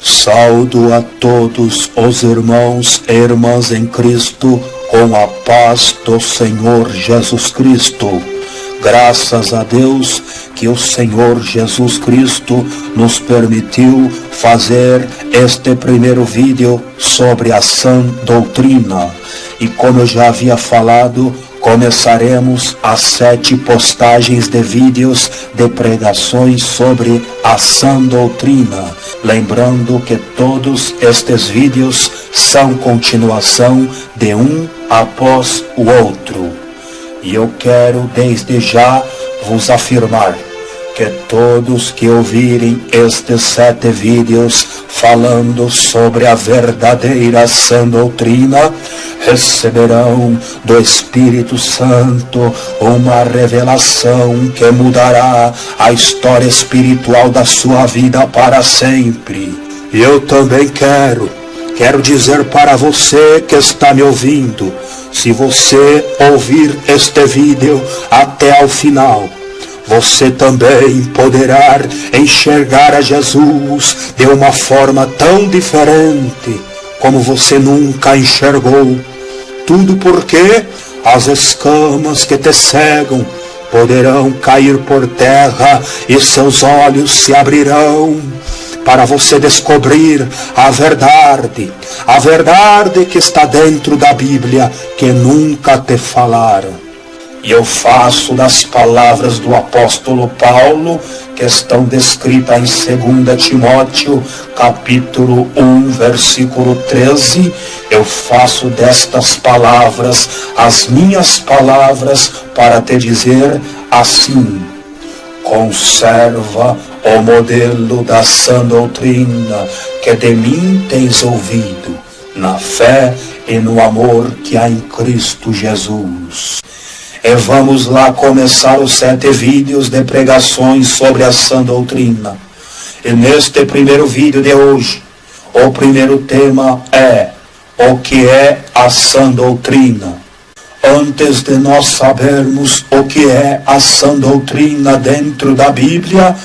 Saúdo a todos os irmãos e irmãs em Cristo com a paz do Senhor Jesus Cristo. Graças a Deus que o Senhor Jesus Cristo nos permitiu fazer este primeiro vídeo sobre a sã doutrina. E como eu já havia falado, começaremos as 7 postagens de vídeos de pregações sobre a sã doutrina. Lembrando que todos estes vídeos são continuação de um após o outro. E eu quero desde já vos afirmar que todos que ouvirem estes 7 vídeos falando sobre a verdadeira sã doutrina, receberão do Espírito Santo uma revelação que mudará a história espiritual da sua vida para sempre. E eu também quero dizer para você que está me ouvindo, se você ouvir este vídeo até ao final, você também poderá enxergar a Jesus de uma forma tão diferente como você nunca enxergou. Tudo porque as escamas que te cegam poderão cair por terra e seus olhos se abrirão para você descobrir a verdade que está dentro da Bíblia, que nunca te falaram. E eu faço das palavras do apóstolo Paulo, que estão descritas em 2 Timóteo, capítulo 1, versículo 13, eu faço destas palavras as minhas palavras para te dizer assim: conserva o modelo da sã doutrina que de mim tens ouvido, na fé e no amor que há em Cristo Jesus. E vamos lá começar os 7 vídeos de pregações sobre a sã doutrina. E neste primeiro vídeo de hoje, o primeiro tema é: o que é a sã doutrina? Antes de nós sabermos o que é a sã doutrina dentro da Bíblia,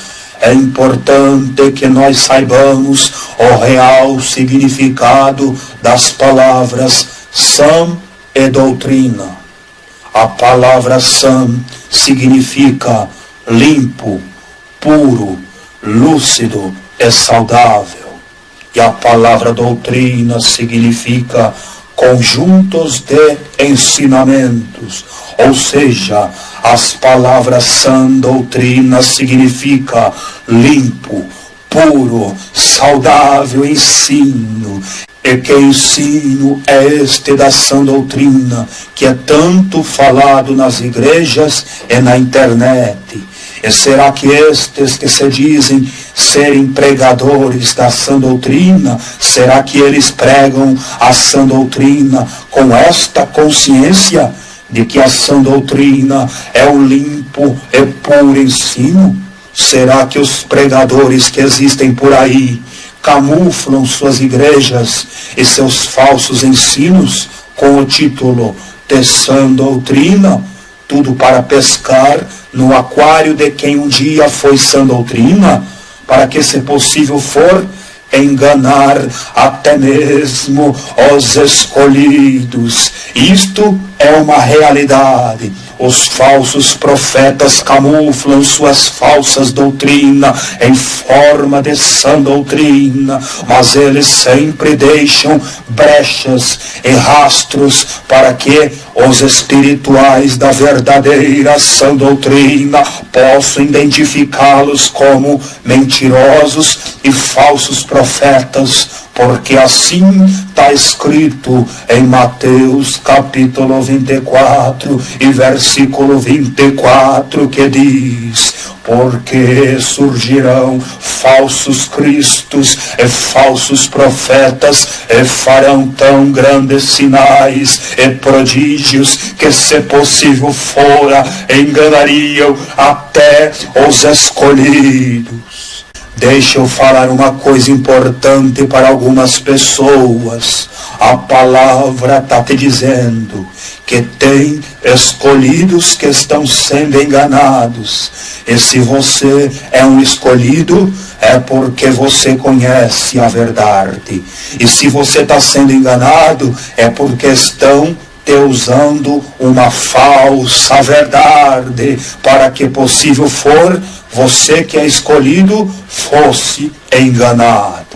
é importante que nós saibamos o real significado das palavras sã e doutrina. A palavra sã significa limpo, puro, lúcido e saudável. E a palavra doutrina significa conjuntos de ensinamentos. Ou seja, as palavras sã doutrina significa limpo, puro, saudável ensino. E que ensino é este da sã doutrina, que é tanto falado nas igrejas e na internet? E será que estes que se dizem serem pregadores da sã doutrina, será que eles pregam a sã doutrina com esta consciência de que a sã doutrina é o limpo e puro ensino? Será que os pregadores que existem por aí camuflam suas igrejas e seus falsos ensinos com o título de sã doutrina, tudo para pescar no aquário de quem um dia foi sã doutrina, para que, se possível for, enganar até mesmo os escolhidos? Isto é uma realidade. Os falsos profetas camuflam suas falsas doutrinas em forma de sã doutrina, mas eles sempre deixam brechas e rastros para que os espirituais da verdadeira sã doutrina possam identificá-los como mentirosos e falsos profetas, porque assim está escrito em Mateus capítulo 24 e versículo 24, que diz: porque surgirão falsos cristos e falsos profetas, e farão tão grandes sinais e prodígios que, se possível fora, enganariam até os escolhidos. Deixa eu falar uma coisa importante para algumas pessoas. A palavra está te dizendo que tem escolhidos que estão sendo enganados. E se você é um escolhido, é porque você conhece a verdade. E se você está sendo enganado, é porque estão te usando uma falsa verdade, para que possível for, você que é escolhido fosse enganado.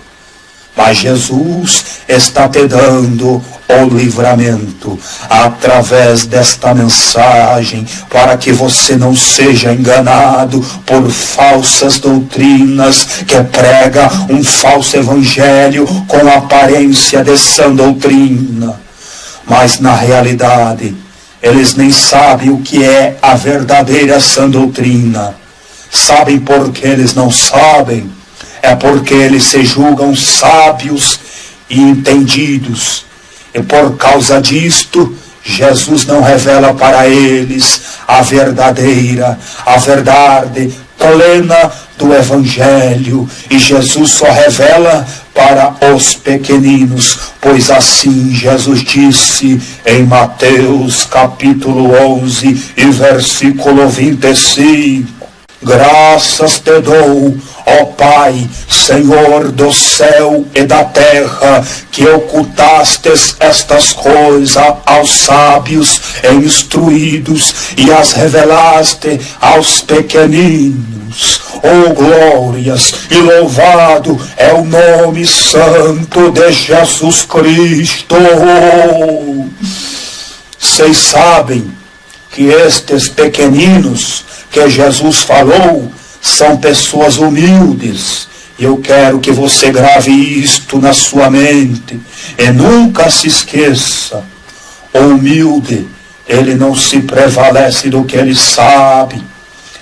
Mas Jesus está te dando o livramento através desta mensagem, para que você não seja enganado por falsas doutrinas que prega um falso evangelho com aparência de sã doutrina. Mas na realidade, eles nem sabem o que é a verdadeira sã doutrina. Sabem por que eles não sabem? É porque eles se julgam sábios e entendidos. E por causa disto, Jesus não revela para eles a verdade plena do Evangelho. E Jesus só revela para os pequeninos, pois assim Jesus disse em Mateus capítulo 11 e versículo 25: graças te dou, ó Pai, Senhor do céu e da terra, que ocultastes estas coisas aos sábios e instruídos e as revelaste aos pequeninos. Oh, glórias e louvado é o nome santo de Jesus Cristo. Vocês sabem que estes pequeninos que Jesus falou são pessoas humildes. E eu quero que você grave isto na sua mente e nunca se esqueça: o humilde, ele não se prevalece do que ele sabe.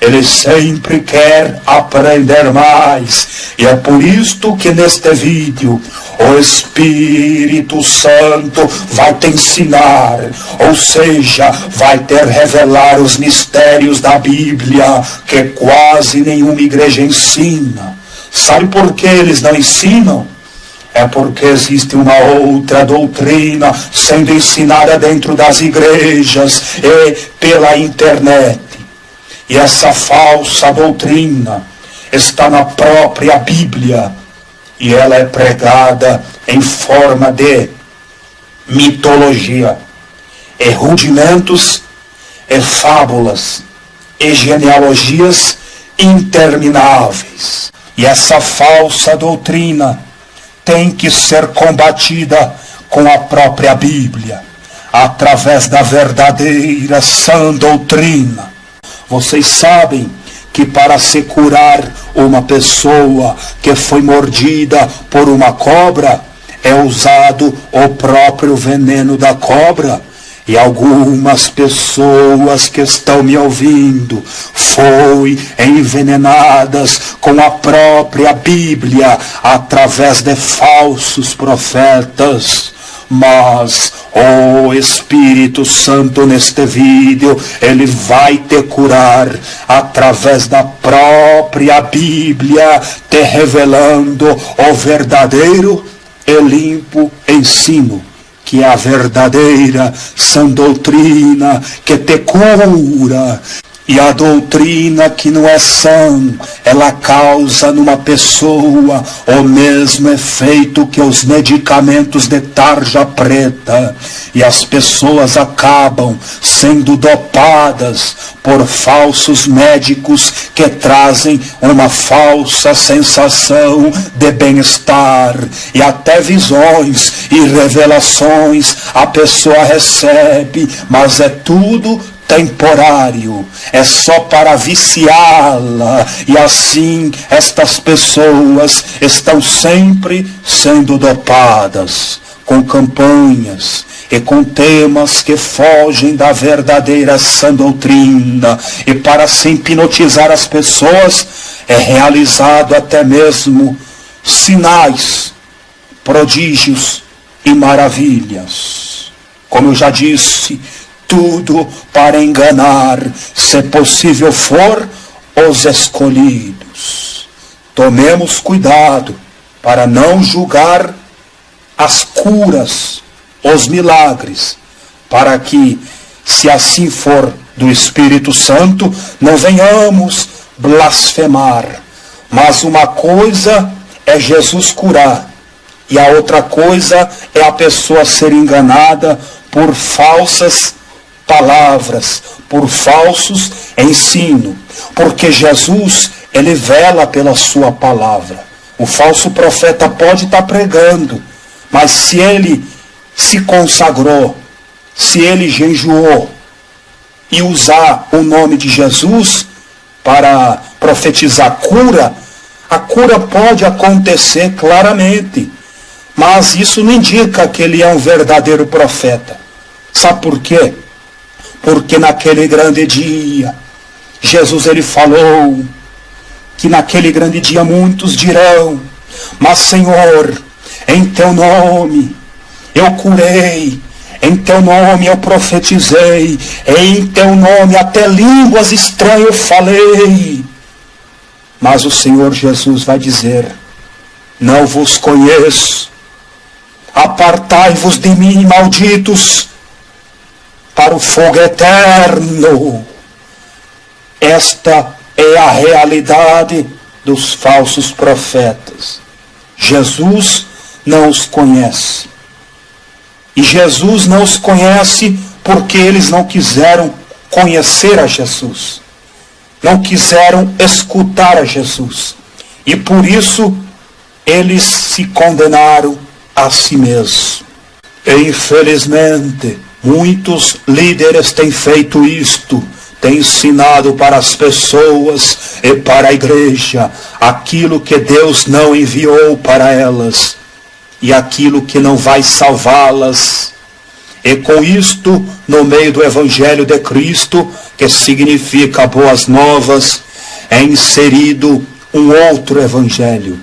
Ele sempre quer aprender mais. E é por isto que neste vídeo o Espírito Santo vai te ensinar, ou seja, vai te revelar os mistérios da Bíblia que quase nenhuma igreja ensina. Sabe por que eles não ensinam? É porque existe uma outra doutrina sendo ensinada dentro das igrejas e pela internet. E essa falsa doutrina está na própria Bíblia. E ela é pregada em forma de mitologia, e rudimentos, e fábulas, e genealogias intermináveis. E essa falsa doutrina tem que ser combatida com a própria Bíblia, através da verdadeira sã doutrina. Vocês sabem que para se curar uma pessoa que foi mordida por uma cobra, é usado o próprio veneno da cobra. E algumas pessoas que estão me ouvindo foram envenenadas com a própria Bíblia através de falsos profetas. Mas o Espírito Santo neste vídeo, ele vai te curar através da própria Bíblia, te revelando o verdadeiro e limpo ensino, que é a verdadeira sã doutrina que te cura. E a doutrina que não é sã, ela causa numa pessoa o mesmo efeito que os medicamentos de tarja preta. E as pessoas acabam sendo dopadas por falsos médicos que trazem uma falsa sensação de bem-estar. E até visões e revelações a pessoa recebe, mas é tudo temporário, é só para viciá-la. E assim estas pessoas estão sempre sendo dopadas com campanhas e com temas que fogem da verdadeira sã doutrina. E para se hipnotizar as pessoas é realizado até mesmo sinais, prodígios e maravilhas. Como eu já disse, tudo para enganar, se possível for, os escolhidos. tomemos cuidado para não julgar as curas, os milagres, para que, se assim for do Espírito Santo, não venhamos blasfemar. Mas uma coisa é Jesus curar, e a outra coisa é a pessoa ser enganada por falsas palavras, por falsos ensinos. Porque Jesus, ele vela pela sua palavra. O falso profeta pode estar pregando, mas se ele se consagrou, se ele jejuou e usar o nome de Jesus para profetizar cura, a cura pode acontecer claramente, mas isso não indica que ele é um verdadeiro profeta. Sabe por quê? Porque naquele grande dia, Jesus ele falou que naquele grande dia muitos dirão: mas Senhor, em teu nome eu curei, em teu nome eu profetizei, em teu nome até línguas estranhas eu falei. Mas o Senhor Jesus vai dizer: não vos conheço, apartai-vos de mim, malditos, para o fogo eterno. Esta é a realidade dos falsos profetas. Jesus não os conhece. E Jesus não os conhece porque eles não quiseram conhecer a Jesus. Não quiseram escutar a Jesus. E por isso eles se condenaram a si mesmos. E infelizmente, muitos líderes têm feito isto. Têm ensinado para as pessoas e para a igreja aquilo que Deus não enviou para elas e aquilo que não vai salvá-las. E com isto, no meio do Evangelho de Cristo, que significa boas novas, é inserido um outro Evangelho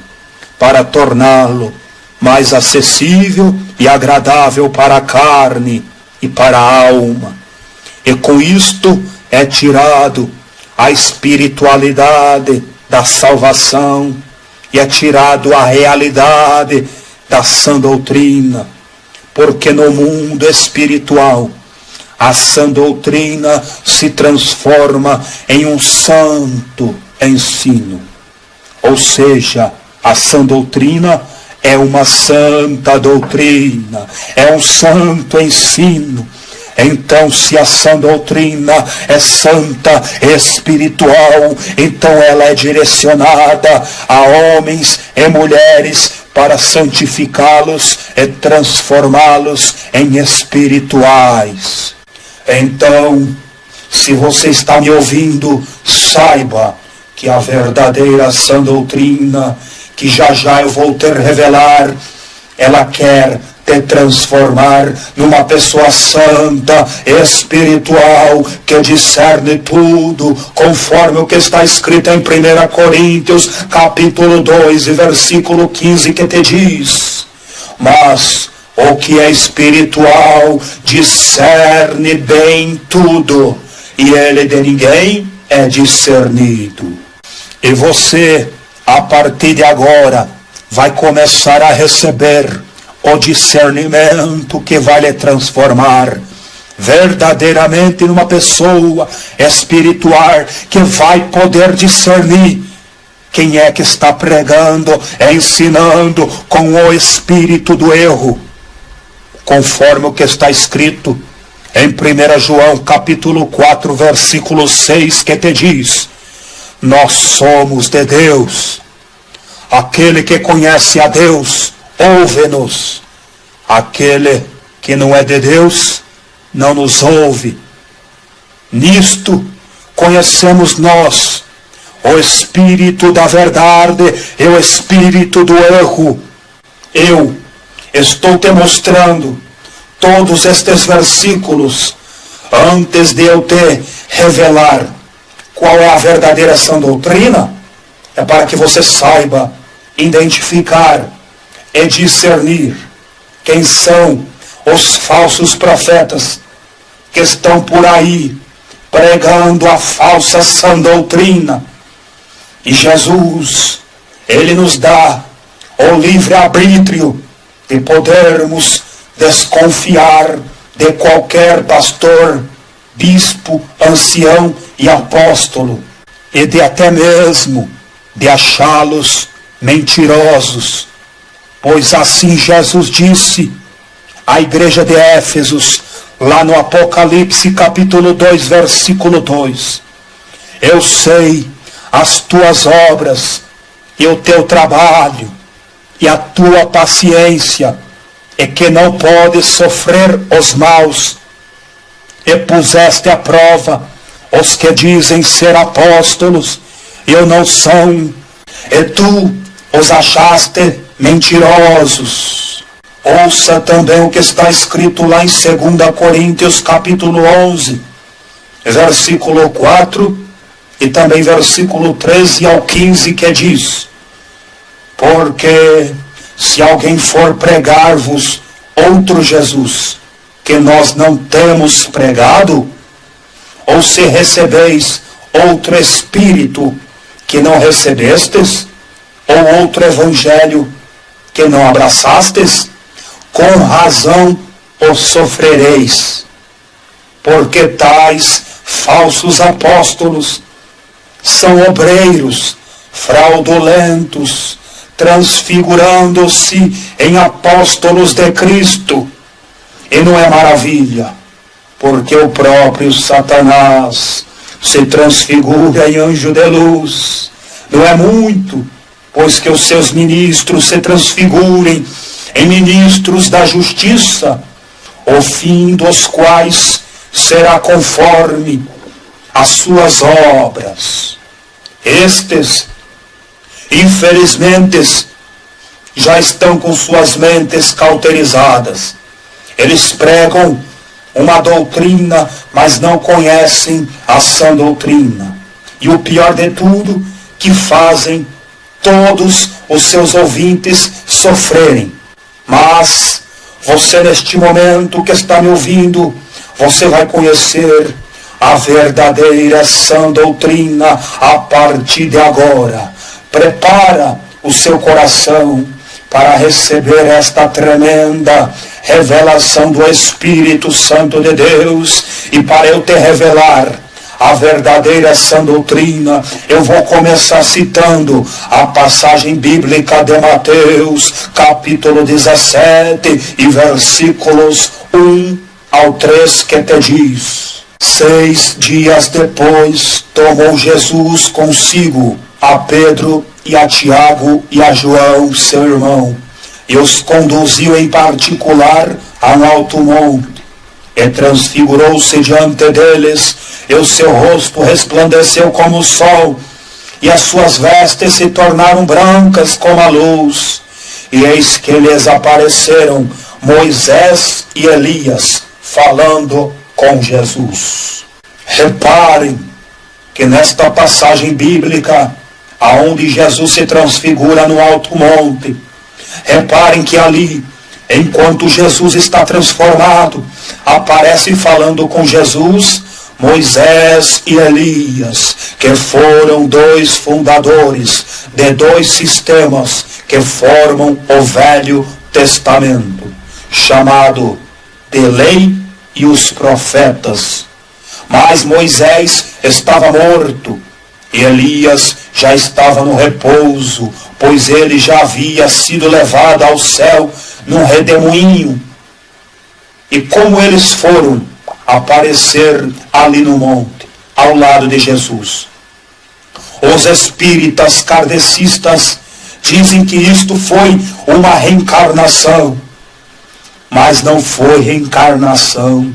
para torná-lo mais acessível e agradável para a carne e para a alma. E com isto é tirado a espiritualidade da salvação e é tirado a realidade da sã doutrina, porque no mundo espiritual a sã doutrina se transforma em um santo ensino. Ou seja, a sã doutrina é uma santa doutrina, é um santo ensino. Então, se a sã doutrina é santa, espiritual, então ela é direcionada a homens e mulheres para santificá-los e transformá-los em espirituais. Então, se você está me ouvindo, saiba que a verdadeira sã doutrina, que já já eu vou te revelar, ela quer te transformar numa pessoa santa, espiritual, que discerne tudo, conforme o que está escrito em 1 Coríntios, capítulo 2, e versículo 15, que te diz: mas o que é espiritual discerne bem tudo, e ele de ninguém é discernido. E você, a partir de agora, vai começar a receber o discernimento que vai lhe transformar verdadeiramente numa pessoa espiritual, que vai poder discernir quem é que está pregando, ensinando com o espírito do erro, conforme o que está escrito em 1 João capítulo 4, versículo 6, que te diz: nós somos de Deus. Aquele que conhece a Deus ouve-nos. Aquele que não é de Deus não nos ouve. Nisto conhecemos nós o espírito da verdade e o espírito do erro. Eu estou te mostrando todos estes versículos antes de eu te revelar qual é a verdadeira sã doutrina. É para que você saiba identificar e discernir quem são os falsos profetas que estão por aí pregando a falsa sã doutrina. E Jesus, Ele nos dá o livre-arbítrio de podermos desconfiar de qualquer pastor, bispo, ancião e apóstolo, e de até mesmo de achá-los mentirosos. Pois assim Jesus disse à igreja de Éfesos, lá no Apocalipse capítulo 2, versículo 2. Eu sei as tuas obras e o teu trabalho e a tua paciência, e que não podes sofrer os maus, e puseste à prova os que dizem ser apóstolos e o não são, e tu os achaste mentirosos. Ouça também o que está escrito lá em 2 Coríntios capítulo 11, versículo 4 e também versículo 13 ao 15, que diz: porque se alguém for pregar-vos outro Jesus, que nós não temos pregado, ou se recebeis outro Espírito que não recebestes, ou outro Evangelho que não abraçastes, com razão o sofrereis. Porque tais falsos apóstolos são obreiros fraudulentos, transfigurando-se em apóstolos de Cristo. E não é maravilha, porque o próprio Satanás se transfigura em anjo de luz. Não é muito, pois que os seus ministros se transfigurem em ministros da justiça, o fim dos quais será conforme as suas obras. Estes, infelizmente, já estão com suas mentes cauterizadas. Eles pregam uma doutrina, mas não conhecem a sã doutrina. E o pior de tudo, que fazem todos os seus ouvintes sofrerem. Mas você, neste momento que está me ouvindo, você vai conhecer a verdadeira sã doutrina a partir de agora. Prepara o seu coração para receber esta tremenda revelação do Espírito Santo de Deus. E para eu te revelar a verdadeira sã doutrina, eu vou começar citando a passagem bíblica de Mateus, capítulo 17, e versículos 1 ao 3, que te diz: 6 dias depois, tomou Jesus consigo a Pedro e a Tiago e a João, seu irmão, e os conduziu em particular a um alto monte, e transfigurou-se diante deles, e o seu rosto resplandeceu como o sol, e as suas vestes se tornaram brancas como a luz. E eis que lhes apareceram Moisés e Elias, falando com Jesus. Reparem que nesta passagem bíblica, aonde Jesus se transfigura no alto monte, reparem que ali, enquanto Jesus está transformado, aparece falando com Jesus Moisés e Elias, que foram dois fundadores de dois sistemas que formam o Velho Testamento, chamado de Lei e os Profetas. Mas Moisés estava morto e Elias já estava no repouso, pois ele já havia sido levado ao céu num redemoinho. E como eles foram aparecer ali no monte, ao lado de Jesus? Os espíritas kardecistas dizem que isto foi uma reencarnação, mas não foi reencarnação.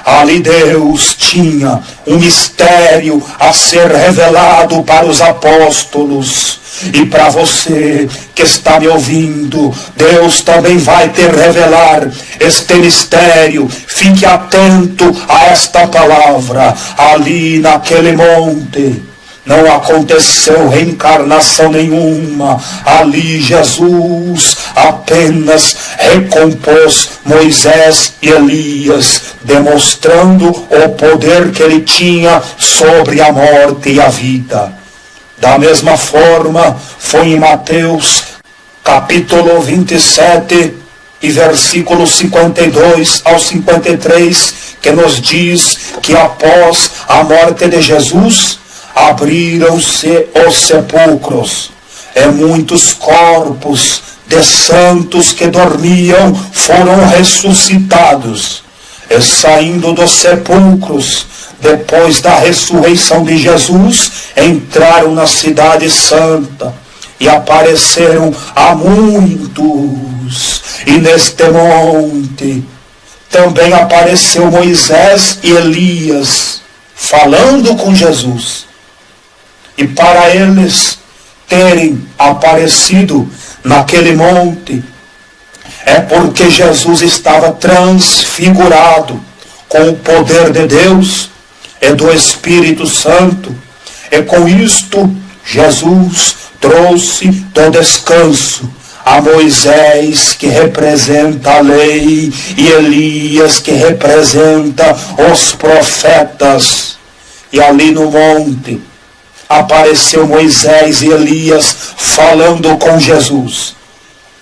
Ali Deus tinha um mistério a ser revelado para os apóstolos. E para você que está me ouvindo, Deus também vai te revelar este mistério. Fique atento a esta palavra. Ali naquele monte não aconteceu reencarnação nenhuma. Ali Jesus apenas recompôs Moisés e Elias, demonstrando o poder que ele tinha sobre a morte e a vida. Da mesma forma, foi em Mateus, capítulo 27, e versículos 52 ao 53, que nos diz que após a morte de Jesus, abriram-se os sepulcros, e muitos corpos de santos que dormiam foram ressuscitados, e saindo dos sepulcros, depois da ressurreição de Jesus, entraram na cidade santa e apareceram a muitos. E neste monte também apareceu Moisés e Elias, falando com Jesus. E para eles terem aparecido naquele monte, é porque Jesus estava transfigurado com o poder de Deus e do Espírito Santo. E com isto, Jesus trouxe do descanso a Moisés, que representa a lei, e Elias, que representa os profetas. E ali no monte apareceu Moisés e Elias falando com Jesus.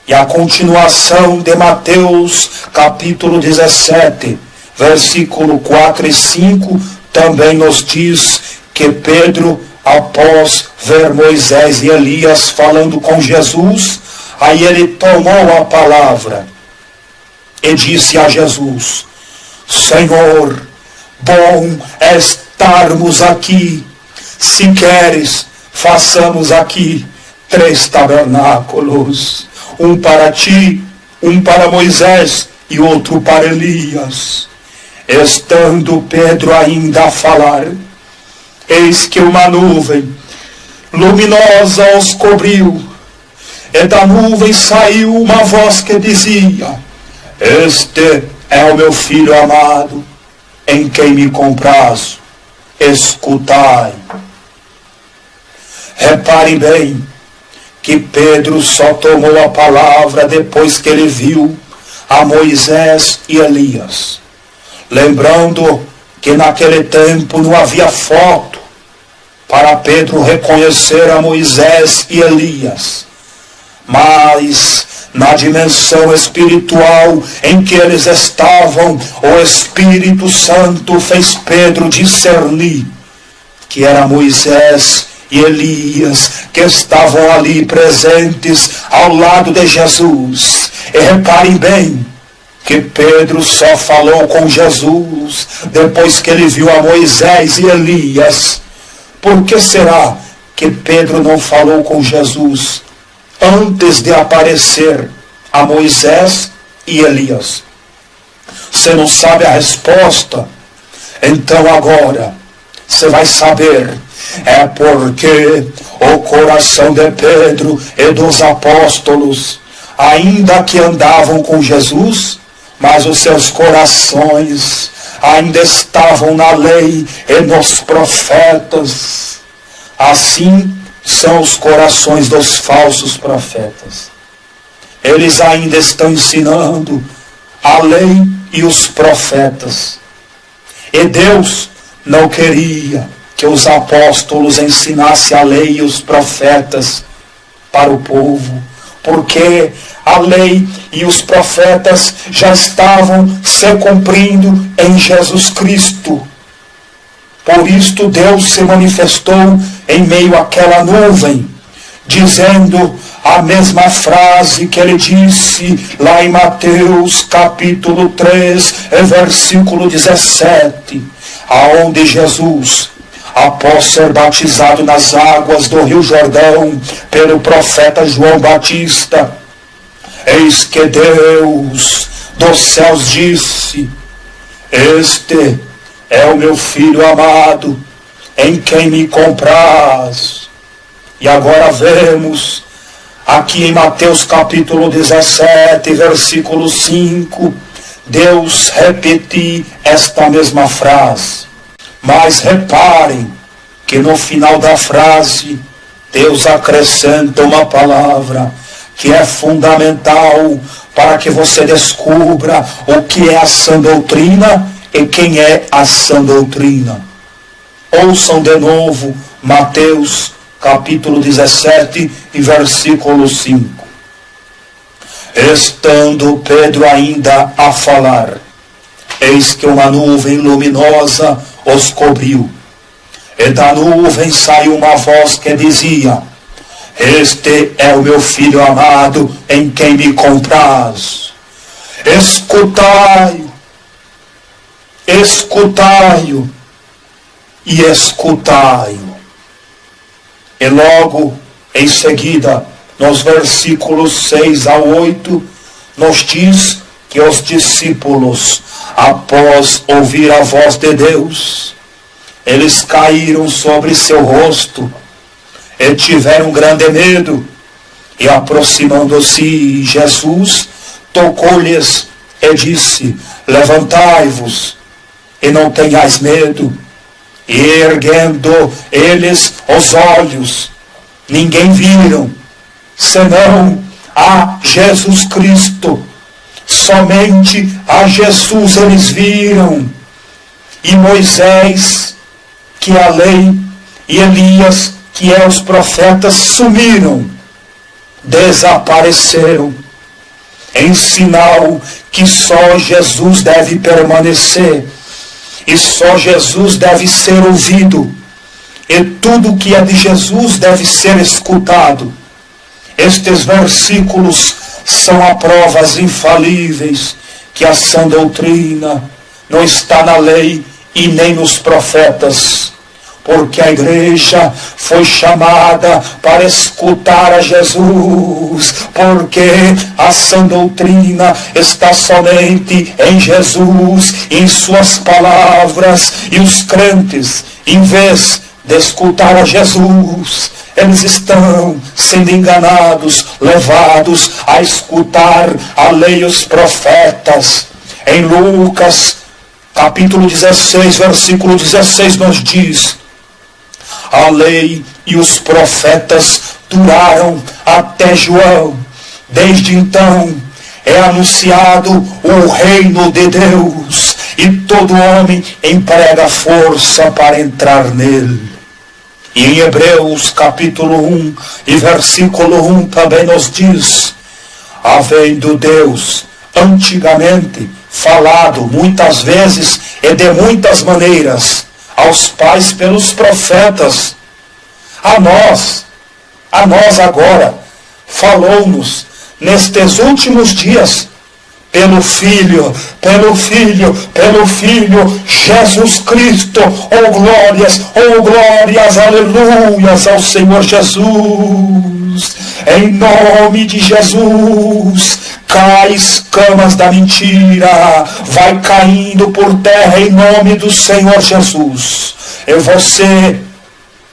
E a continuação de Mateus capítulo 17, versículo 4 e 5, também nos diz que Pedro, após ver Moisés e Elias falando com Jesus, aí ele tomou a palavra e disse a Jesus: Senhor, bom é estarmos aqui. Se queres, façamos aqui 3 tabernáculos, um para ti, um para Moisés e outro para Elias. Estando Pedro ainda a falar, eis que uma nuvem luminosa os cobriu, e da nuvem saiu uma voz que dizia: Este é o meu filho amado, em quem me comprazo, escutai. Reparem bem que Pedro só tomou a palavra depois que ele viu a Moisés e Elias. Lembrando que naquele tempo não havia foto para Pedro reconhecer a Moisés e Elias. Mas na dimensão espiritual em que eles estavam, o Espírito Santo fez Pedro discernir que era Moisés e Elias que estavam ali presentes ao lado de Jesus. E reparem bem que Pedro só falou com Jesus depois que ele viu a Moisés e Elias. Por que será que Pedro não falou com Jesus antes de aparecer a Moisés e Elias? Você não sabe a resposta? Então agora você vai saber. É porque o coração de Pedro e dos apóstolos, ainda que andavam com Jesus, mas os seus corações ainda estavam na lei e nos profetas. Assim são os corações dos falsos profetas. Eles ainda estão ensinando a lei e os profetas. E Deus não queria que os apóstolos ensinassem a lei e os profetas para o povo, porque a lei e os profetas já estavam se cumprindo em Jesus Cristo. Por isto Deus se manifestou em meio àquela nuvem, dizendo a mesma frase que ele disse lá em Mateus capítulo 3, versículo 17, aonde Jesus, após ser batizado nas águas do Rio Jordão pelo profeta João Batista, eis que Deus dos céus disse: Este é o meu filho amado, em quem me compraz. E agora vemos aqui em Mateus capítulo 17, versículo 5, Deus repetir esta mesma frase. Mas reparem que no final da frase, Deus acrescenta uma palavra que é fundamental para que você descubra o que é a sã doutrina e quem é a sã doutrina. Ouçam de novo Mateus capítulo 17 e versículo 5. Estando Pedro ainda a falar, eis que uma nuvem luminosa os cobriu, e da nuvem saiu uma voz que dizia: este é o meu Filho amado, em quem me compraz. Escutai-o, escutai-o e escutai-o. E logo em seguida, nos versículos 6 a 8, nos diz que os discípulos, após ouvir a voz de Deus, eles caíram sobre seu rosto e tiveram grande medo. E aproximando-se Jesus, tocou-lhes e disse: levantai-vos e não tenhais medo. E erguendo eles os olhos, ninguém viram, senão a Jesus Cristo. Somente a Jesus eles viram. E Moisés, que é a lei, e Elias, que é os profetas, sumiram, desapareceram, em sinal que só Jesus deve permanecer, e só Jesus deve ser ouvido, e tudo que é de Jesus deve ser escutado. Estes versículos são a provas infalíveis que a sã doutrina não está na lei e nem nos profetas, porque a igreja foi chamada para escutar a Jesus, porque a sã doutrina está somente em Jesus, em suas palavras, e os crentes, em vez de escutar a Jesus, eles estão sendo enganados, levados a escutar a lei e os profetas. Em Lucas, capítulo 16, versículo 16, nos diz: a lei e os profetas duraram até João. Desde então é anunciado o reino de Deus, e todo homem emprega força para entrar nele. E em Hebreus capítulo 1 e versículo 1 também nos diz: havendo Deus antigamente falado muitas vezes e de muitas maneiras aos pais pelos profetas, a nós agora falou-nos nestes últimos dias pelo Filho, Jesus Cristo. Oh glórias, aleluias ao Senhor Jesus. Em nome de Jesus, cai escamas da mentira, vai caindo por terra em nome do Senhor Jesus. E você,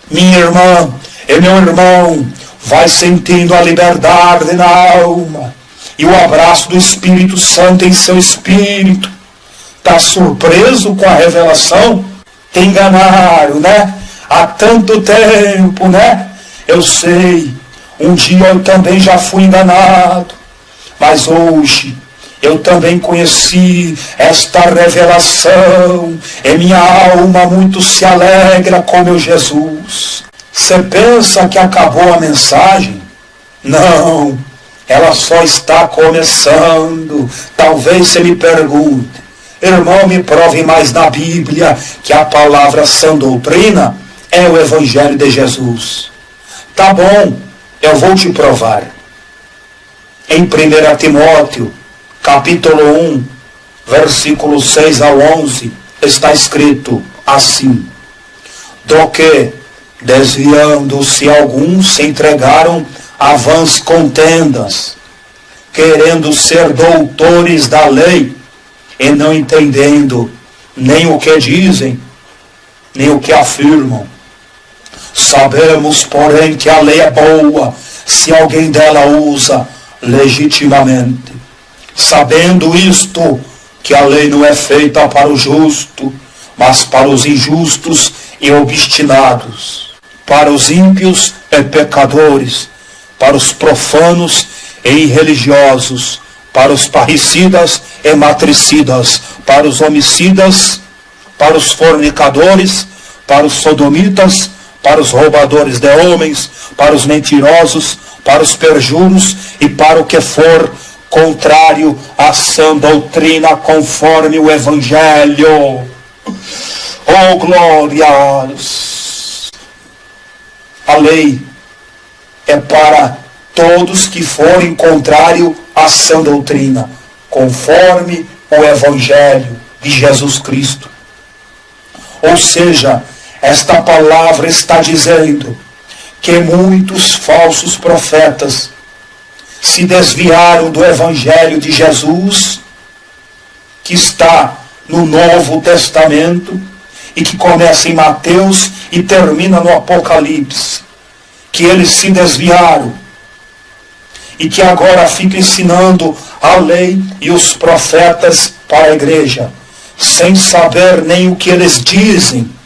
minha irmã e meu irmão, vai sentindo a liberdade na alma e o abraço do Espírito Santo em seu espírito. Está surpreso com a revelação? Te enganaram, né? Há tanto tempo, né? Eu sei, um dia eu também já fui enganado, mas hoje eu também conheci esta revelação, e minha alma muito se alegra com meu Jesus. Você pensa que acabou a mensagem? Não, ela só está começando. Talvez você me pergunte: irmão, me prove mais na Bíblia que a palavra sã doutrina é o Evangelho de Jesus. Tá bom, eu vou te provar. Em 1 Timóteo, capítulo 1, versículo 6 ao 11, está escrito assim: do que, desviando-se alguns, se entregaram a vãs contendas, querendo ser doutores da lei, e não entendendo nem o que dizem, nem o que afirmam. Sabemos, porém, que a lei é boa, se alguém dela usa legitimamente. Sabendo isto, que a lei não é feita para o justo, mas para os injustos e obstinados, para os ímpios e pecadores, para os profanos e irreligiosos, para os parricidas e matricidas, para os homicidas, para os fornicadores, para os sodomitas, para os roubadores de homens, para os mentirosos, para os perjuros e para o que for contrário à sã doutrina conforme o Evangelho. Oh, glórias! A lei é para todos que forem contrário à sã doutrina, conforme o Evangelho de Jesus Cristo. Ou seja, esta palavra está dizendo que muitos falsos profetas se desviaram do Evangelho de Jesus, que está no Novo Testamento e que começa em Mateus e termina no Apocalipse, que eles se desviaram e que agora ficam ensinando a lei e os profetas para a igreja, sem saber nem o que eles dizem.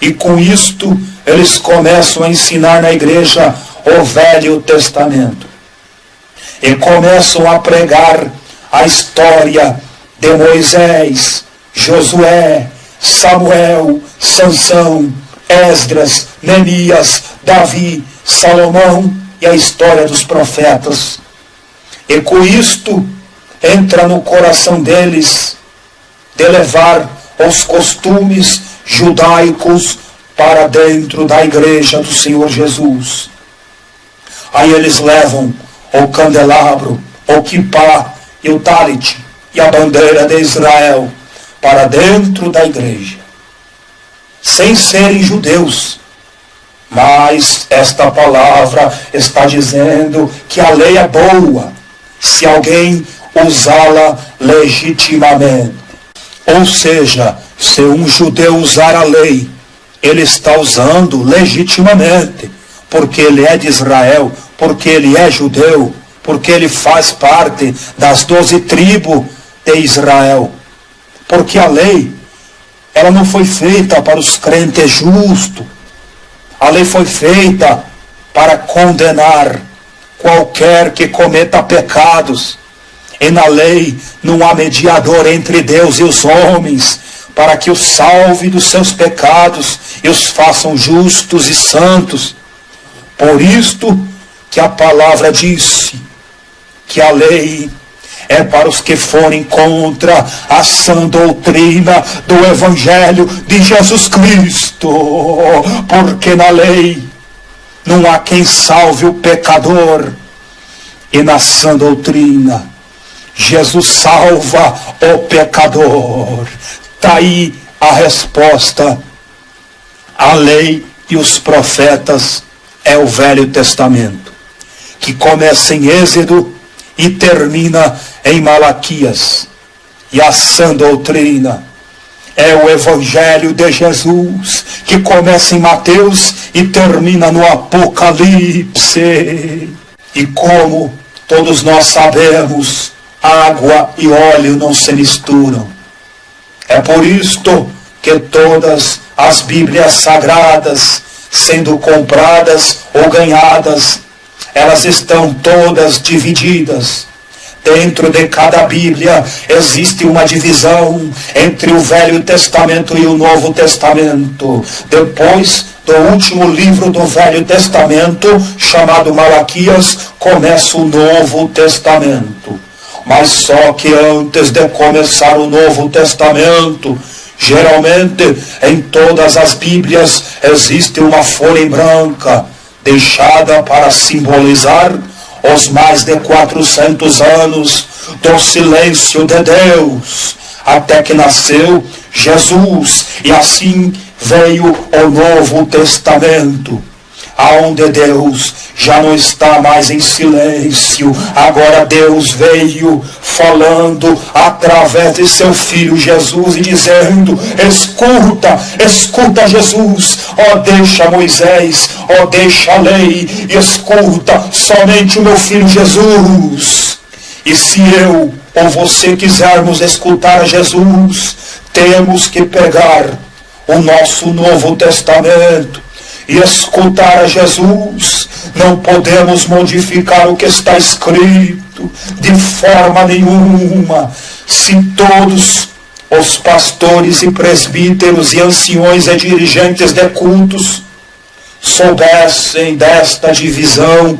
E com isto eles começam a ensinar na igreja o Velho Testamento. E começam a pregar a história de Moisés, Josué, Samuel, Sansão, Esdras, Neemias, Davi, Salomão e a história dos profetas. E com isto entra no coração deles de levar os costumes judaicos para dentro da igreja do Senhor Jesus. Aí eles levam o candelabro, o quipá e o talit e a bandeira de Israel para dentro da igreja, sem serem judeus. Mas esta palavra está dizendo que a lei é boa se alguém usá-la legitimamente. Ou seja, se um judeu usar a lei, ele está usando legitimamente, porque ele é de Israel, porque ele é judeu, porque ele faz parte das 12 tribos de Israel. Porque a lei, ela não foi feita para os crentes justos. A lei foi feita para condenar qualquer que cometa pecados. E na lei não há mediador entre Deus e os homens, para que os salve dos seus pecados e os façam justos e santos. Por isto que a palavra disse que a lei é para os que forem contra a sã doutrina do Evangelho de Jesus Cristo. Porque na lei não há quem salve o pecador, e na sã doutrina Jesus salva o pecador. Está aí a resposta. A lei e os profetas é o Velho Testamento, que começa em Êxodo e termina em Malaquias. E a sã doutrina é o Evangelho de Jesus, que começa em Mateus e termina no Apocalipse. E como todos nós sabemos, água e óleo não se misturam. É por isto que todas as Bíblias sagradas, sendo compradas ou ganhadas, elas estão todas divididas. Dentro de cada Bíblia existe uma divisão entre o Velho Testamento e o Novo Testamento. Depois do último livro do Velho Testamento, chamado Malaquias, começa o Novo Testamento. Mas só que antes de começar o Novo Testamento, geralmente em todas as Bíblias existe uma folha em branca, deixada para simbolizar os mais de 400 anos do silêncio de Deus, até que nasceu Jesus, e assim veio o Novo Testamento, aonde Deus já não está mais em silêncio. Agora Deus veio falando através de seu Filho Jesus e dizendo: escuta, escuta Jesus, ó deixa Moisés, ó deixa a lei, e escuta somente o meu Filho Jesus. E se eu ou você quisermos escutar a Jesus, temos que pegar o nosso Novo Testamento e escutar a Jesus. Não podemos modificar o que está escrito de forma nenhuma. Se todos os pastores e presbíteros e anciões e dirigentes de cultos soubessem desta divisão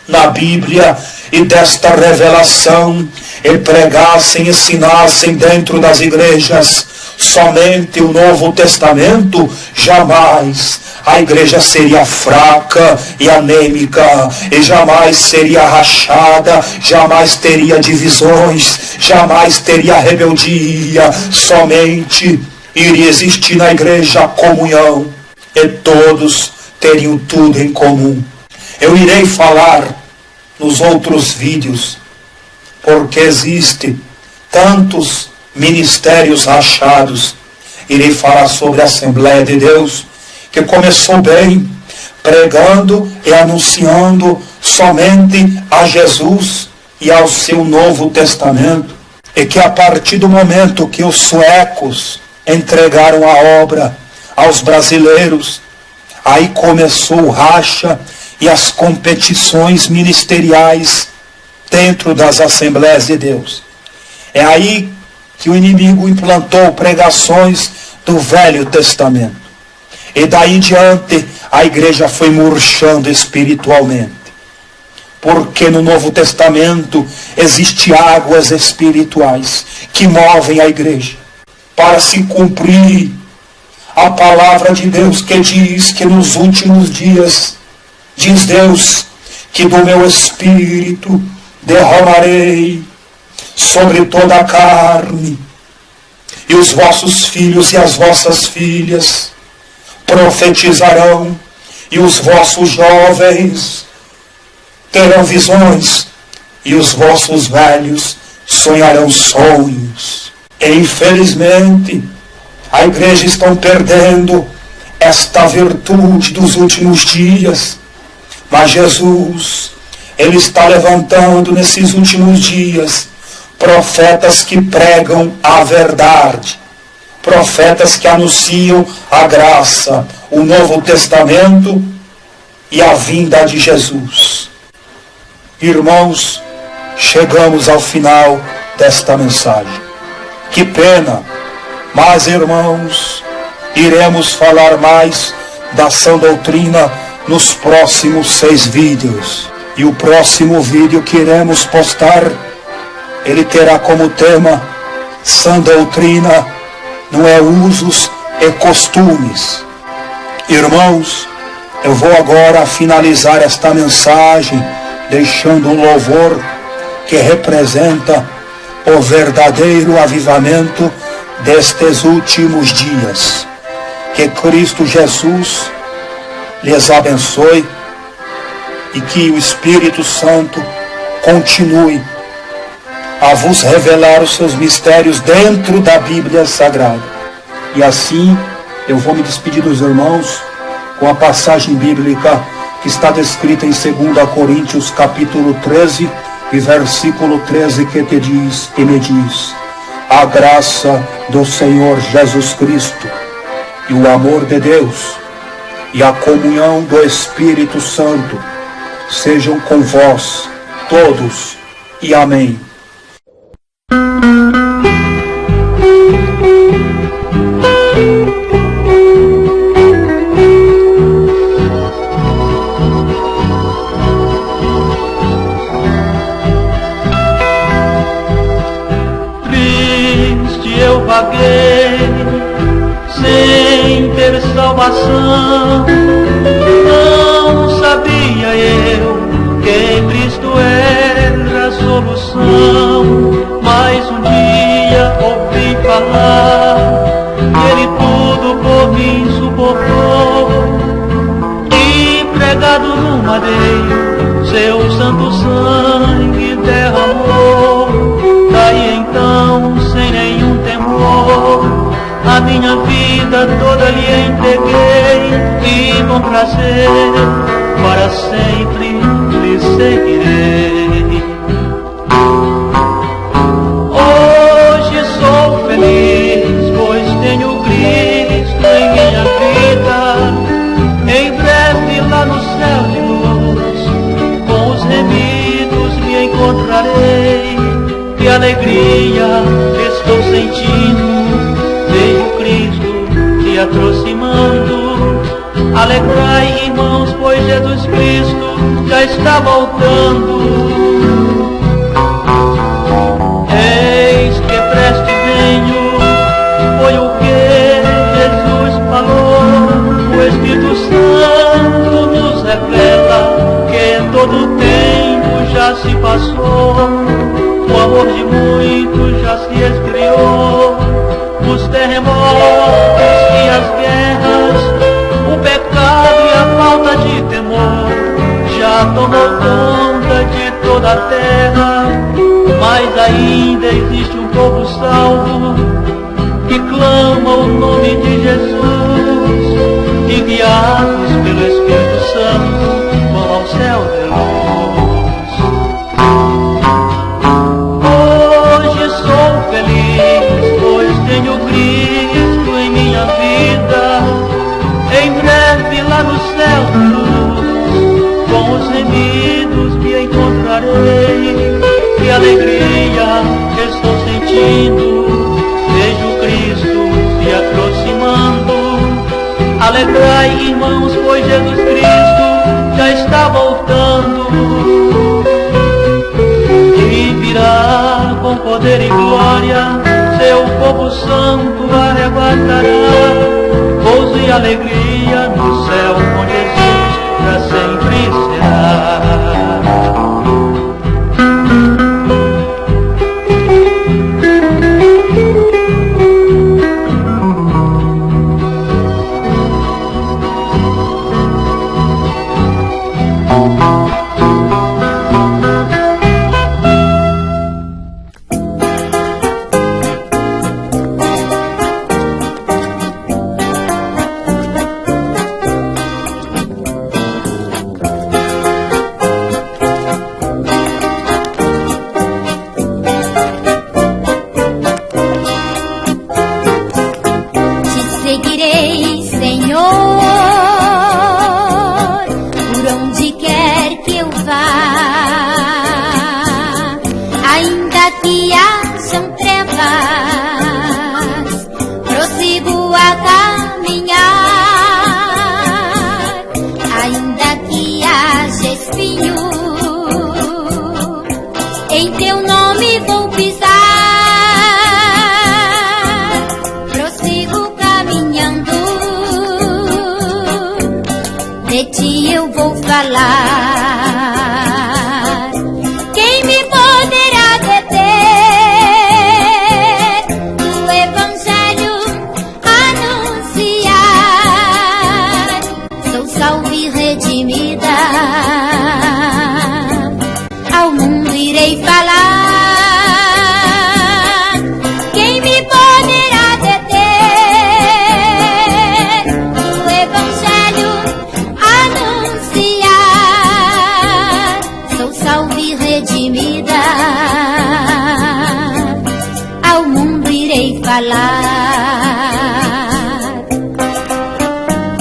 na Bíblia e desta revelação, e pregassem, ensinassem dentro das igrejas somente o Novo Testamento, jamais a igreja seria fraca e anêmica, e jamais seria rachada, jamais teria divisões, jamais teria rebeldia, somente iria existir na igreja a comunhão, e todos teriam tudo em comum. Eu irei falar nos outros vídeos, porque existe tantos ministérios rachados. Irei falar sobre a Assembleia de Deus, que começou bem, pregando e anunciando somente a Jesus e ao seu Novo Testamento, e que a partir do momento que os suecos entregaram a obra aos brasileiros, aí começou o racha e as competições ministeriais dentro das Assembleias de Deus. É aí que o inimigo implantou pregações do Velho Testamento. E daí em diante a igreja foi murchando espiritualmente. Porque no Novo Testamento existem águas espirituais que movem a igreja para se cumprir a palavra de Deus, que diz que nos últimos dias, diz Deus, que do meu espírito derramarei sobre toda a carne, e os vossos filhos e as vossas filhas profetizarão, e os vossos jovens terão visões, e os vossos velhos sonharão sonhos. E infelizmente a igreja está perdendo esta virtude dos últimos dias, mas Jesus, Ele está levantando nesses últimos dias profetas que pregam a verdade, profetas que anunciam a graça, o Novo Testamento e a vinda de Jesus. Irmãos, chegamos ao final desta mensagem. Que pena, mas irmãos, iremos falar mais da sã doutrina nos próximos 6 vídeos. E o próximo vídeo que iremos postar, ele terá como tema sã doutrina, não é usos e costumes. Irmãos, eu vou agora finalizar esta mensagem deixando um louvor que representa o verdadeiro avivamento destes últimos dias. Que Cristo Jesus lhes abençoe e que o Espírito Santo continue a vos revelar os seus mistérios dentro da Bíblia Sagrada. E assim eu vou me despedir dos irmãos com a passagem bíblica que está descrita em 2 Coríntios capítulo 13 e versículo 13, que te diz e me diz: a graça do Senhor Jesus Cristo e o amor de Deus e a comunhão do Espírito Santo sejam com vós todos, e amém. Triste eu vaguei sem ter salvação, não sabia eu que em Cristo era a solução. Mas um dia ouvi falar que Ele tudo por mim suportou, e pregado no madeiro seu santo sangue derramou. Daí então, sem nenhum temor, a minha vida toda lhe entreguei, e com prazer para sempre lhe seguirei. Hoje sou feliz, pois tenho Cristo em minha vida. Em breve lá no céu de luz, com os remidos me encontrarei. Que alegria estou sentindo, vejo Cristo se aproximando. Alegrai, irmãos, pois Jesus Cristo já está voltando. Eis que preste venho, foi o que Jesus falou. O Espírito Santo nos revela que em todo o tempo já se passou. O amor de muitos já se esfriou. Os terremotos e as guerras, o pecado e a falta de temor já tomou conta de toda a terra. Mas ainda existe um povo salvo que clama o nome de Jesus e, guiados pelo Espírito Santo, vão ao céu de luz. Hoje sou feliz, pois tenho Cristo em minha vida. Em breve lá no céu de luz, com os remidos me encontrarei. Que alegria que estou sentindo, vejo Cristo se aproximando. Alegrai, irmãos, pois Jesus Cristo já está voltando. E virá com poder e glória, seu povo santo arrebatará. Gozo e alegria no céu com Jesus pra sempre será.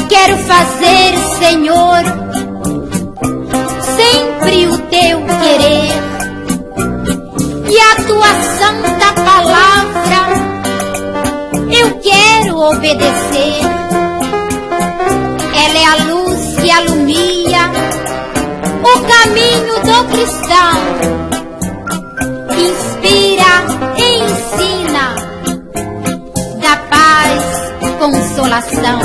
Quero fazer, Senhor, sempre o teu querer e a tua santa palavra eu quero obedecer. Ela é a luz que alumia o caminho do cristão, inspira e ensina, dá paz, consolação.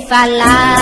Falar.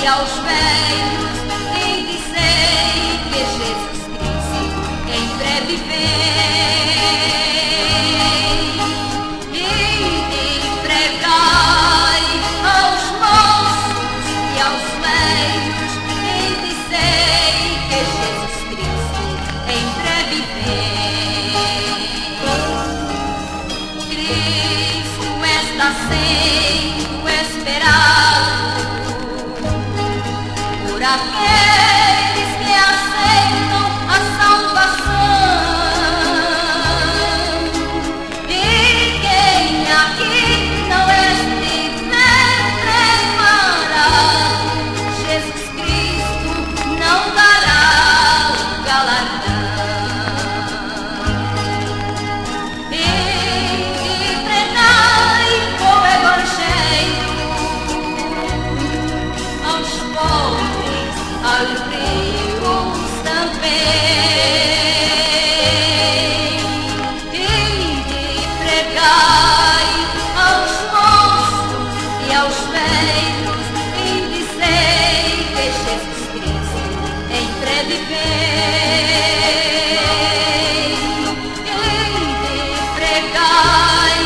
e aos velhos quem dizei que Jesus Cristo em breve vem. E pregai aos moços e aos velhos quem dizei que Jesus Cristo em breve vem. Cristo está sendo esperado por aqueles que aceitam a salvação. E quem aqui não estiver preparado, Jesus Cristo não dará o galardão. E pregai o Evangelho aos pobres, aos ricos também. E pregai aos moços e aos velhos e dizei que Jesus Cristo em breve vem. E pregai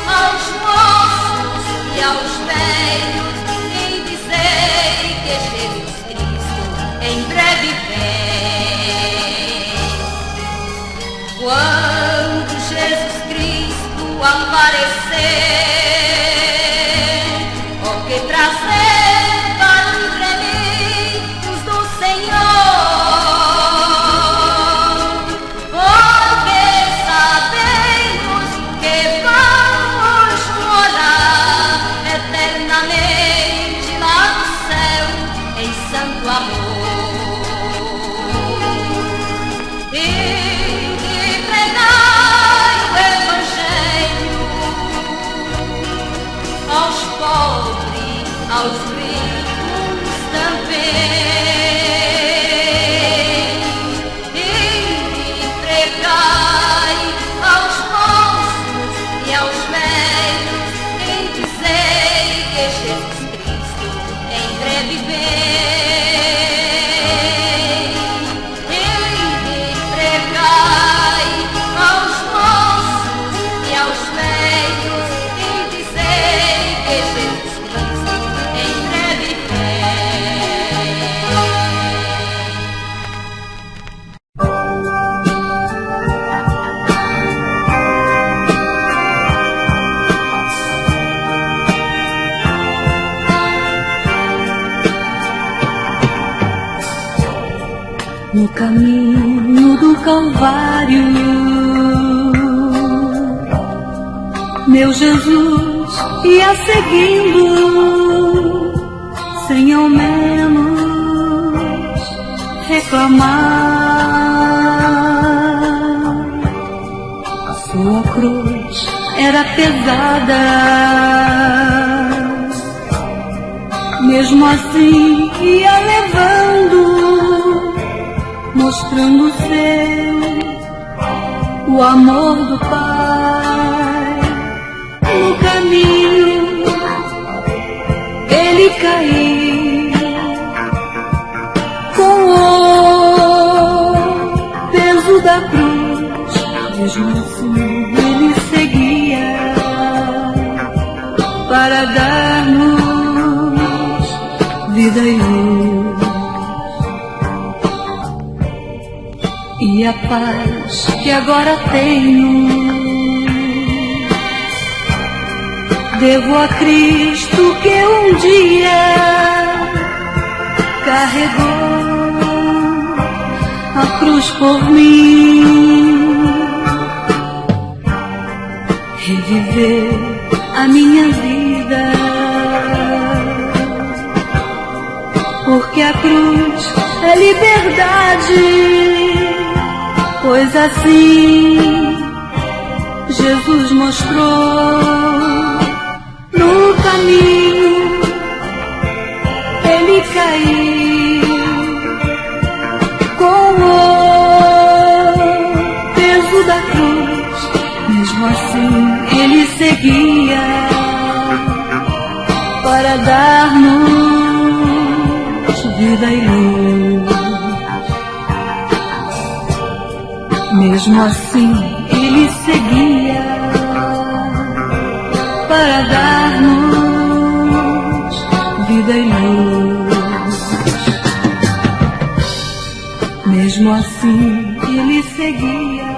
aos moços e aos velhos e dizei que Jesus Cristo em breve vem. Quando Jesus Cristo aparecer, o que trazer para os remidos do Senhor, porque sabemos que vamos morar eternamente lá no céu em santo amor. E pregai o Evangelho aos pobres, aos ricos também. E pregai aos moços e aos velhos em dizei que Jesus Cristo em breve vem. E pregai aos moços e aos velhos em dizei que Jesus Cristo em breve No caminho do Calvário, meu Jesus ia seguindo, sem ao menos reclamar. Sua cruz era pesada, mesmo assim ia levando, mostrando o amor do Pai. No caminho ele caiu com o peso da cruz, mesmo assim ele seguia para dar-nos vida e luz. E a paz que agora tenho, devo a Cristo que um dia carregou a cruz por mim. Reviver a minha vida, porque a cruz é liberdade. Pois assim Jesus mostrou. No caminho ele caiu com o peso da cruz, mesmo assim ele seguia para dar-nos vida e luz. Mesmo assim ele seguia para dar-nos vida e luz. Mesmo assim ele seguia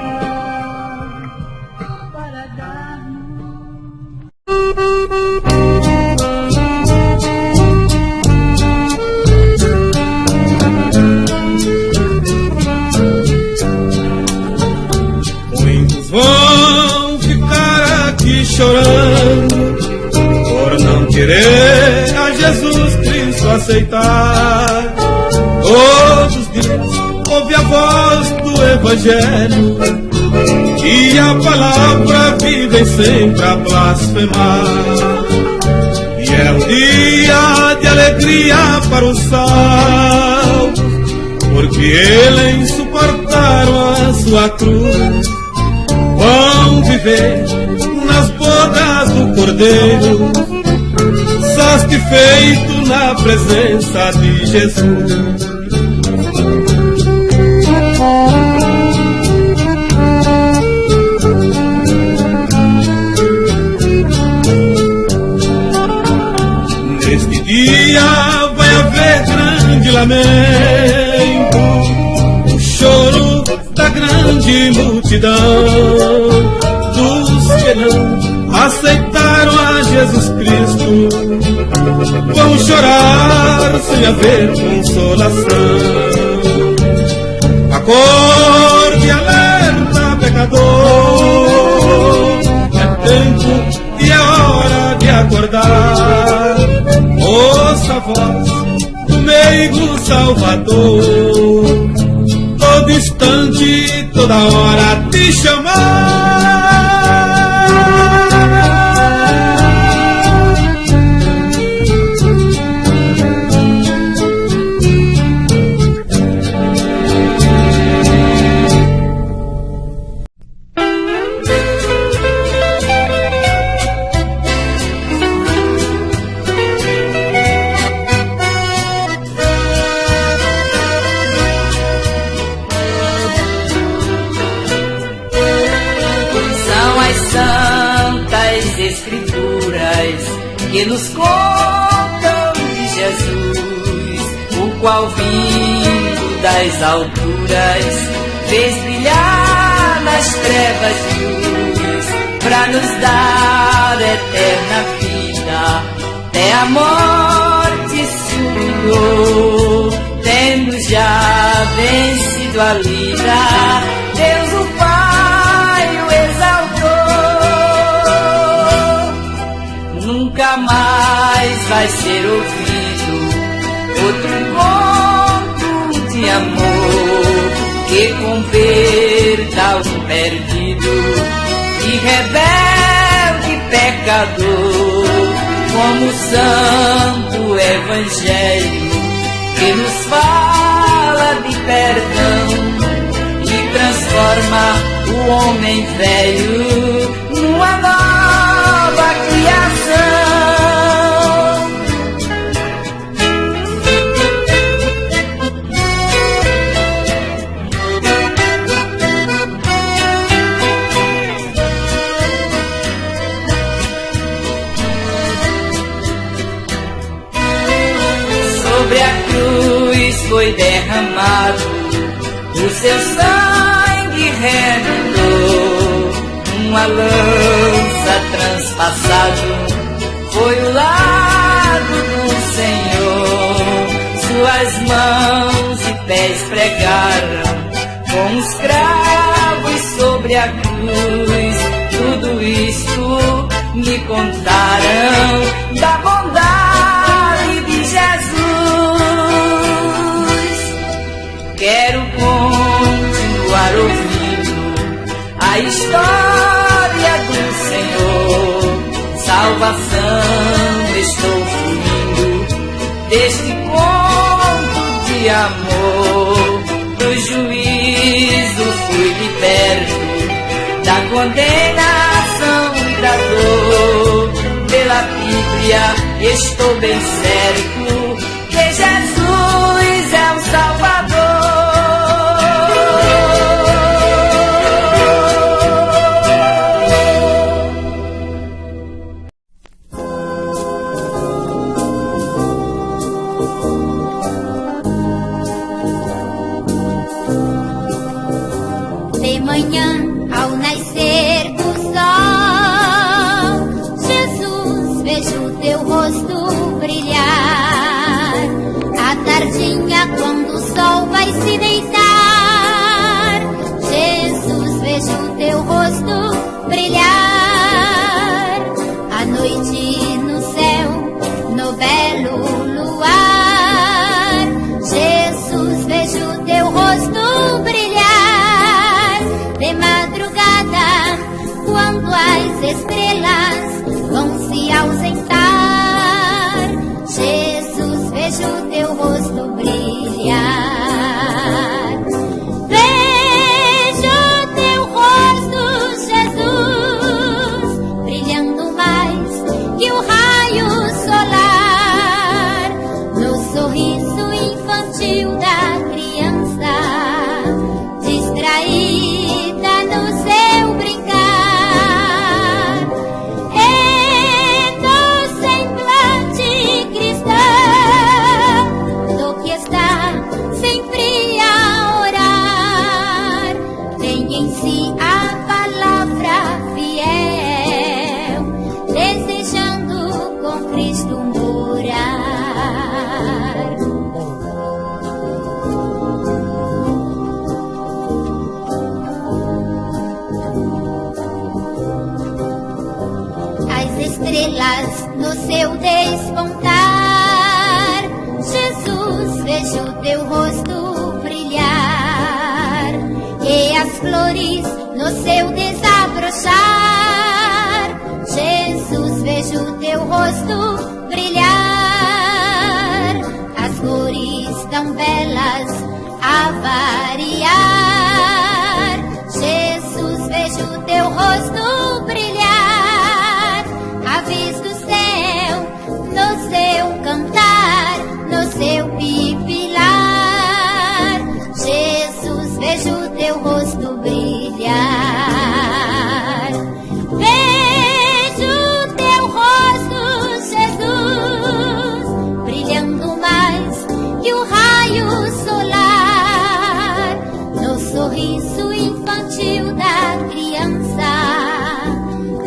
para dar-nos. Muitos vão ficar aqui chorando por não querer a Jesus Cristo aceitar. Todos os dias ouve a voz do Evangelho e a palavra vivem sempre a blasfemar. E é um dia de alegria para os salvos, porque eles suportaram a sua cruz. Vão viver nas bodas do Cordeiro, satisfeito na presença de Jesus. Neste dia vai haver grande lamento, o choro da grande multidão dos que não aceitaram a Jesus Cristo. Vão chorar sem haver consolação. Acorde e alerta, pecador, é tempo e é hora de acordar. Ouça a voz do meigo Salvador, todo instante, toda hora te chamar. Que nos contam de Jesus, o qual vindo das alturas fez brilhar nas trevas luz, pra nos dar eterna vida, até a morte se humilhou, tendo já vencido a vida, Deus o Pai o exaltou. Nunca mais vai ser ouvido outro conto de amor que converta um perdido e rebelde pecador, como o santo evangelho que nos fala de perdão e transforma o homem velho numa nova criação. Sobre a cruz foi derramado o seu sangue redentor, uma lança transpassado foi o lado do Senhor. Suas mãos e pés pregaram com os cravos sobre a cruz. Tudo isto me contaram da bondade de Jesus. Quero continuar ouvindo a história do Senhor. Salvação estou fluindo deste conto de amor. Do juízo fui liberto, da condenação e da dor. Pela Bíblia estou bem certo que Jesus manhã, ao nascer do sol, Jesus, vejo teu rosto brilhar. À tardinha, quando o sol vai se deitar, Jesus, vejo teu rosto brilhar. À noite no céu, no belo luar, Jesus, vejo teu rosto brilhar. De madrugada, quando as estrelas vão se ausentar, Jesus, vejo teu rosto brilhar. Vejo teu rosto, Jesus, brilhando mais que o raio solar, no sorriso infantil da criança, distraída no seu brincar, e no semblante cristão do que está sempre a orar, tem em si a palavra fiel, desejando com Cristo morar. As estrelas no seu despontar, Jesus, vejo teu rosto brilhar. E as flores no seu desabrochar, Jesus, vejo teu rosto brilhar. As cores tão belas a variar, Jesus, vejo teu rosto brilhar. Aves do céu, no seu cantar, no seu pipilar, Jesus, vejo teu rosto brilhar. Vejo teu rosto, Jesus, brilhando mais que o raio solar, no sorriso infantil da criança,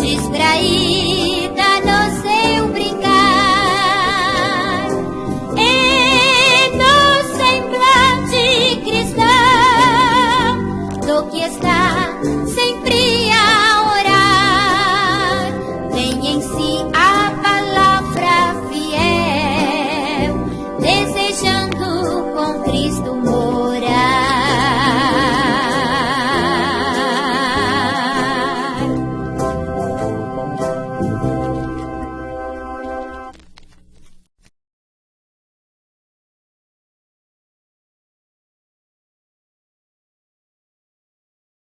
distraída no seu brincar, e no semblante cristão do que está sempre a orar, tem em si a palavra fiel, desejando com Cristo